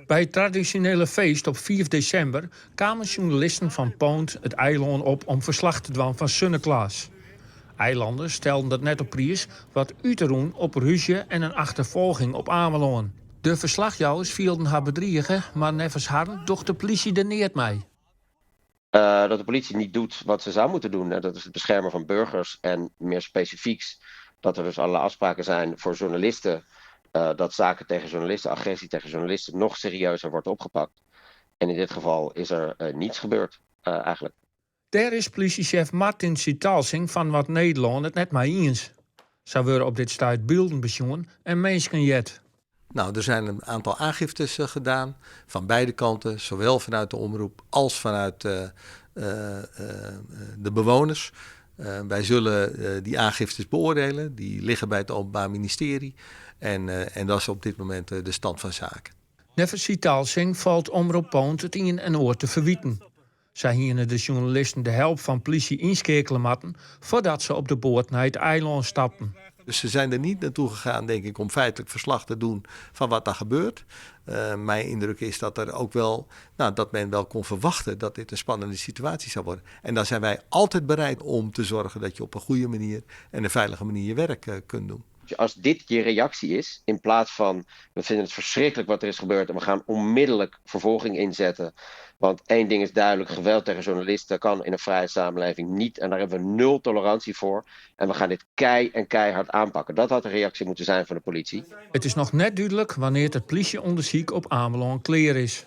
Bij het traditionele feest op 4 december kwamen journalisten van Poont het eiland op om verslag te doen van Sinterklaas. Eilanders stelden dat net op prijs wat u te doen op Ruzje en een achtervolging op Ameland. De verslagjouwers vielen haar bedriegen, maar nevens haar docht de politie er neer mee. Dat de politie niet doet wat ze zou moeten doen. Dat is het beschermen van burgers en meer specifieks dat er dus allerlei afspraken zijn voor journalisten. Dat zaken tegen journalisten, agressie tegen journalisten nog serieuzer wordt opgepakt. En in dit geval is er niets gebeurd eigenlijk. Daar is politiechef Martin Sitalsing van Wat Nederland het net mee eens. Zo worden op dit stuit beelden bezongen en mensen jet. Nou, er zijn een aantal aangiftes gedaan van beide kanten, zowel vanuit de omroep als vanuit de bewoners. Wij zullen die aangiftes beoordelen, die liggen bij het Openbaar Ministerie en dat is op dit moment de stand van zaken. Nevens Sitalsing valt Omroep Poont het in en oor te verwieten. Zij hielden de journalisten de help van politie inschakelen moeten voordat ze op de boot naar het eiland stapten. Dus ze zijn er niet naartoe gegaan, denk ik, om feitelijk verslag te doen van wat daar gebeurt. Mijn indruk is dat er ook wel, dat men wel kon verwachten dat dit een spannende situatie zou worden. En dan zijn wij altijd bereid om te zorgen dat je op een goede manier en een veilige manier je werk kunt doen. Als dit je reactie is, in plaats van we vinden het verschrikkelijk wat er is gebeurd en we gaan onmiddellijk vervolging inzetten. Want één ding is duidelijk, geweld tegen journalisten kan in een vrije samenleving niet. En daar hebben we 0 tolerantie voor. En we gaan dit keihard aanpakken. Dat had de reactie moeten zijn van de politie. Het is nog net duidelijk wanneer het politieonderzoek op Ameland klaar is.